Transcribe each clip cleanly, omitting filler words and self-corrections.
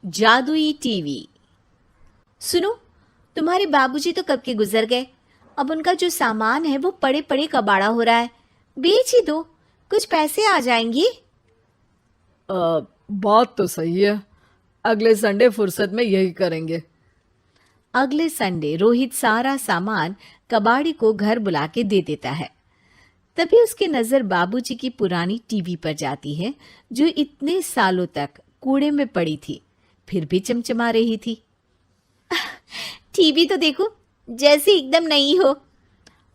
जादुई टीवी। सुनो, तुम्हारे बाबूजी तो कब के गुजर गए। अब उनका जो सामान है वो पड़े पड़े कबाड़ा हो रहा है। बेच ही दो, कुछ पैसे आ जाएंगी। बात तो सही है। अगले संडे फुर्सत में यही करेंगे। अगले संडे रोहित सारा सामान कबाड़ी को घर बुला के दे देता है। तभी उसकी नजर बाबूजी की पुरानी टीवी पर जाती है, जो इतने सालों तक कूड़े में पड़ी थी, फिर भी चमचमा रही थी। टीवी तो देखो, जैसे एकदम नई हो।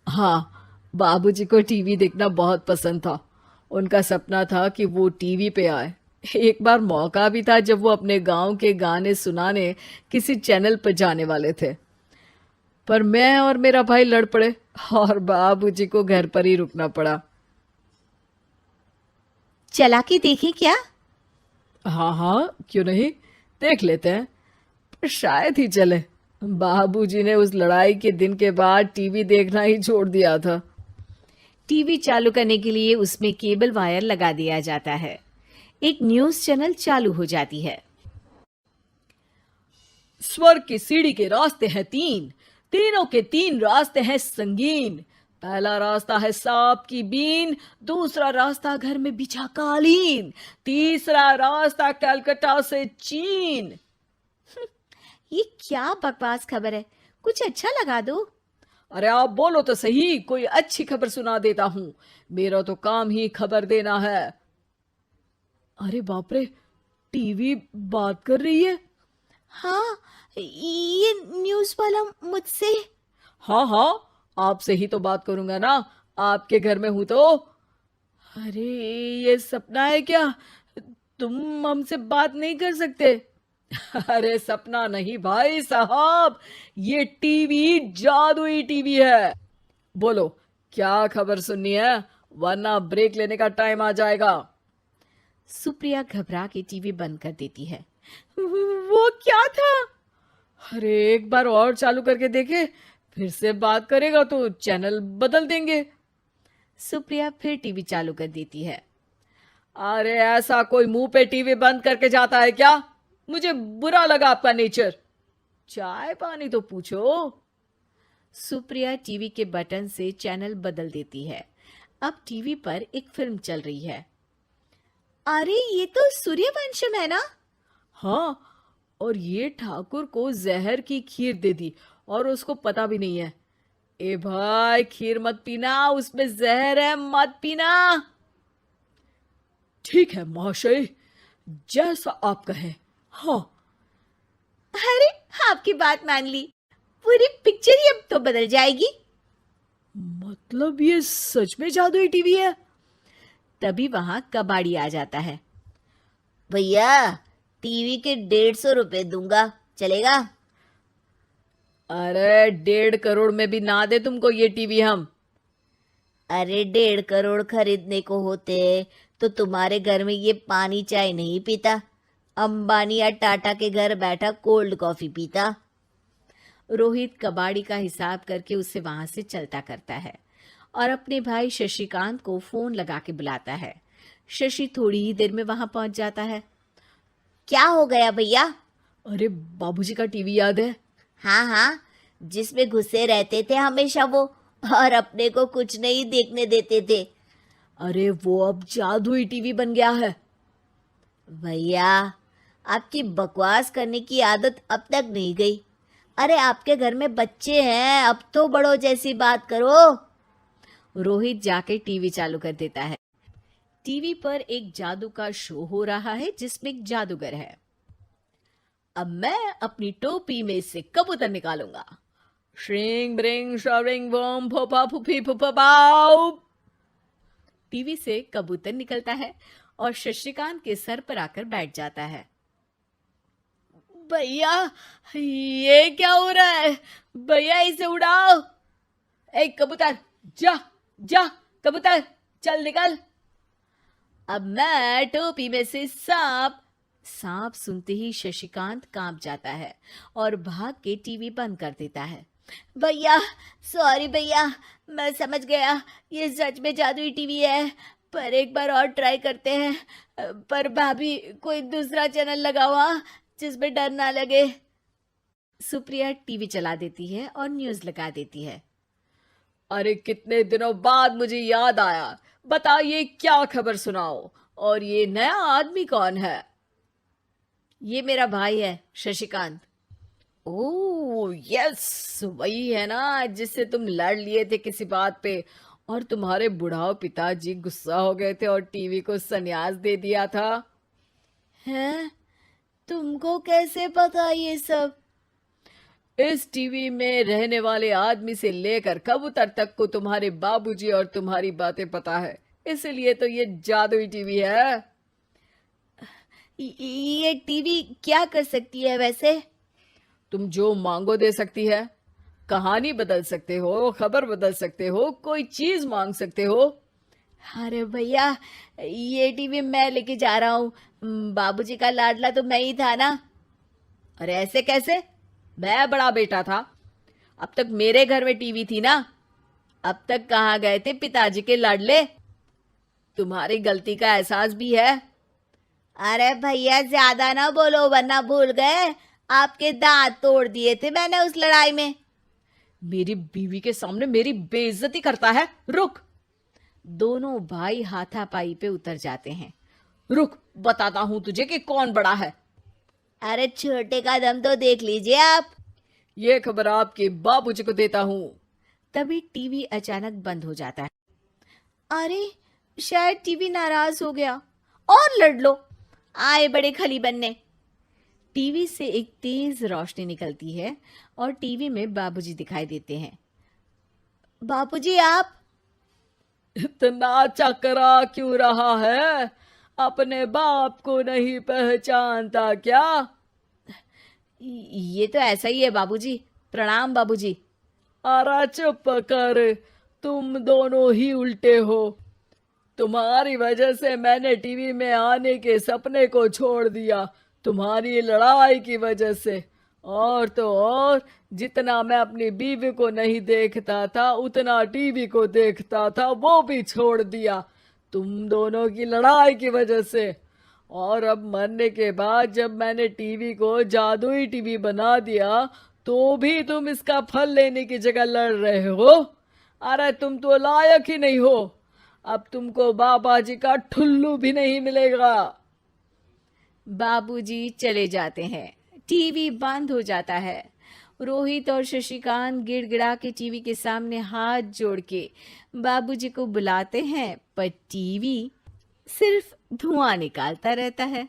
हाँ, बाबूजी को टीवी देखना बहुत पसंद था। उनका सपना था कि वो टीवी पे आए। एक बार मौका भी था जब वो अपने गांव के गाने सुनाने किसी चैनल पर जाने वाले थे, पर मैं और मेरा भाई लड़ पड़े और बाबूजी को घर पर ही रुकना पड़ा। चला के देखें क्या? हाँ हाँ, क्यों नहीं, देख लेते हैं। पर शायद ही चले। बाबूजी ने उस लड़ाई के दिन के बाद टीवी देखना ही छोड़ दिया था। टीवी चालू करने के लिए उसमें केबल वायर लगा दिया जाता है। एक न्यूज चैनल चालू हो जाती है। स्वर्ग की सीढ़ी के रास्ते हैं तीन, तीनों के तीन रास्ते हैं संगीन। पहला रास्ता है सांप की बीन, दूसरा रास्ता घर में बिछा कालीन, तीसरा रास्ता कलकत्ता से चीन। ये क्या बकवास खबर है, कुछ अच्छा लगा दो। अरे आप बोलो तो सही, कोई अच्छी खबर सुना देता हूं। मेरा तो काम ही खबर देना है। अरे बाप रे, टीवी बात कर रही है। हाँ, ये न्यूज वाला मुझसे। हाँ हाँ, आपसे ही तो बात करूंगा ना, आपके घर में हूं तो। अरे, ये सपना है क्या? तुम हमसे बात नहीं कर सकते? अरे सपना नहीं भाई साहब, ये टीवी जादुई टीवी है। बोलो, क्या खबर सुननी है, वरना ब्रेक लेने का टाइम आ जाएगा। सुप्रिया घबरा के टीवी बंद कर देती है। वो क्या था? अरे एक बार और चालू करके देखे, फिर से बात करेगा तो चैनल बदल देंगे। सुप्रिया फिर टीवी चालू कर देती है। अरे ऐसा कोई मुंह पे टीवी बंद करके जाता है क्या? मुझे बुरा लगा आपका नेचर। चाय पानी तो पूछो। सुप्रिया टीवी के बटन से चैनल बदल देती है। अब टीवी पर एक फिल्म चल रही है। अरे ये तो सूर्यवंशम है ना? हाँ, और ये ठाकुर को जहर की खीर दे दी और उसको पता भी नहीं है। ए भाई, खीर मत पीना, उसमें जहर है, मत पीना। ठीक है महाशय, जैसा आप कहें। हाँ। अरे, आपकी बात मान ली, पूरी पिक्चर ही अब तो बदल जाएगी। मतलब ये सच में जादुई टीवी है? तभी वहां कबाड़ी आ जाता है। भैया, टीवी के 150 रुपए दूंगा, चलेगा? अरे 1.5 करोड़ में भी ना दे तुमको ये टीवी हम। अरे 1.5 करोड़ खरीदने को होते तो तुम्हारे घर में ये पानी चाय नहीं पीता, अंबानी या टाटा के घर बैठा कोल्ड कॉफी पीता। रोहित कबाड़ी का हिसाब करके उसे वहां से चलता करता है और अपने भाई शशिकांत को फोन लगा के बुलाता है। शशि थोड़ी ही देर में वहां पहुंच जाता है। क्या हो गया भैया? अरे बाबूजी का टीवी याद है? हाँ हाँ, जिसमें घुसे रहते थे हमेशा वो, और अपने को कुछ नहीं देखने देते थे। अरे वो अब जादुई टीवी बन गया है। भैया, आपकी बकवास करने की आदत अब तक नहीं गई। अरे आपके घर में बच्चे हैं, अब तो बड़ों जैसी बात करो। रोहित जाके टीवी चालू कर देता है। टीवी पर एक जादू का शो हो रहा है जिसमें एक जादूगर है। अब मैं अपनी टोपी में से कबूतर निकालूंगा। श्रिंग ब्रिंग शरिंग बम फोपा फुफी फुफा बाउ। टीवी से कबूतर निकलता है और शशिकांत के सर पर आकर बैठ जाता है। भैया, ये क्या हो रहा है? भैया इसे उड़ाओ। ए कबूतर, जा जा, कबूतर चल निकल। अब मैं टोपी में से सांप। सांप सुनते ही शशिकांत कांप जाता है और भाग के टीवी बंद कर देता है। भैया, सॉरी भैया, मैं समझ गया ये सच में जादुई टीवी है, पर एक बार और ट्राई करते हैं। पर भाभी, कोई दूसरा चैनल लगाओ। हाँ, जिसमें डर ना लगे। सुप्रिया टीवी चला देती है और न्यूज लगा देती है। अरे कितने दिनों बाद मुझे याद आया, बताइए क्या खबर सुनाओ। और ये नया आदमी कौन है? ये मेरा भाई है शशिकांत। ओह यस, वही है ना जिससे तुम लड़ लिए थे किसी बात पे, और तुम्हारे बुढ़ाओ पिताजी गुस्सा हो गए थे और टीवी को संन्यास दे दिया था। हैं? तुमको कैसे पता ये सब? इस टीवी में रहने वाले आदमी से लेकर कबूतर तक को तुम्हारे बाबूजी और तुम्हारी बातें पता है, इसलिए तो ये जादुई टीवी है। ये टीवी क्या कर सकती है वैसे? तुम जो मांगो दे सकती है। कहानी बदल सकते हो, खबर बदल सकते हो, कोई चीज मांग सकते हो। अरे भैया, ये टीवी मैं लेके जा रहा हूँ। बाबूजी का लाडला तो मैं ही था ना। अरे ऐसे कैसे? मैं बड़ा बेटा था, अब तक मेरे घर में टीवी थी ना। अब तक कहाँ गए थे पिताजी के लाडले? तुम्हारी गलती का एहसास भी है। अरे भैया, ज्यादा ना बोलो वरना भूल गए आपके दांत तोड़ दिए थे मैंने उस लड़ाई में। मेरी बीवी के सामने मेरी बेइज्जती करता है। रुक। दोनों भाई हाथापाई पे उतर जाते हैं। रुक, बताता हूं तुझे कि कौन बड़ा है। अरे छोटे का दम तो देख लीजिए आप। ये खबर आपके बाबूजी को देता हूं। तभी टीवी अचानक बंद हो जाता है। अरे शायद टीवी नाराज हो गया। और लड़ लो, आए बड़े खली बनने। टीवी से एक तेज रोशनी निकलती है और टीवी में बाबूजी दिखाई देते हैं। बाबूजी आप? इतना चकरा क्यों रहा है? अपने बाप को नहीं पहचानता क्या? ये तो ऐसा ही है बाबूजी। प्रणाम बाबूजी। अरे चुप कर, तुम दोनों ही उल्टे हो। तुम्हारी वजह से मैंने टीवी में आने के सपने को छोड़ दिया, तुम्हारी लड़ाई की वजह से। और तो और, जितना मैं अपनी बीवी को नहीं देखता था उतना टीवी को देखता था, वो भी छोड़ दिया तुम दोनों की लड़ाई की वजह से। और अब मरने के बाद जब मैंने टीवी को जादुई टीवी बना दिया तो भी तुम इसका फल लेने की जगह लड़ रहे हो। अरे तुम तो लायक ही नहीं हो। अब तुमको बाबा जी का ठुल्लू भी नहीं मिलेगा। बाबूजी चले जाते हैं। टीवी बंद हो जाता है। रोहित और शशिकांत गिड़गिड़ा के टीवी के सामने हाथ जोड़ के बाबूजी को बुलाते हैं, पर टीवी सिर्फ धुआं निकालता रहता है।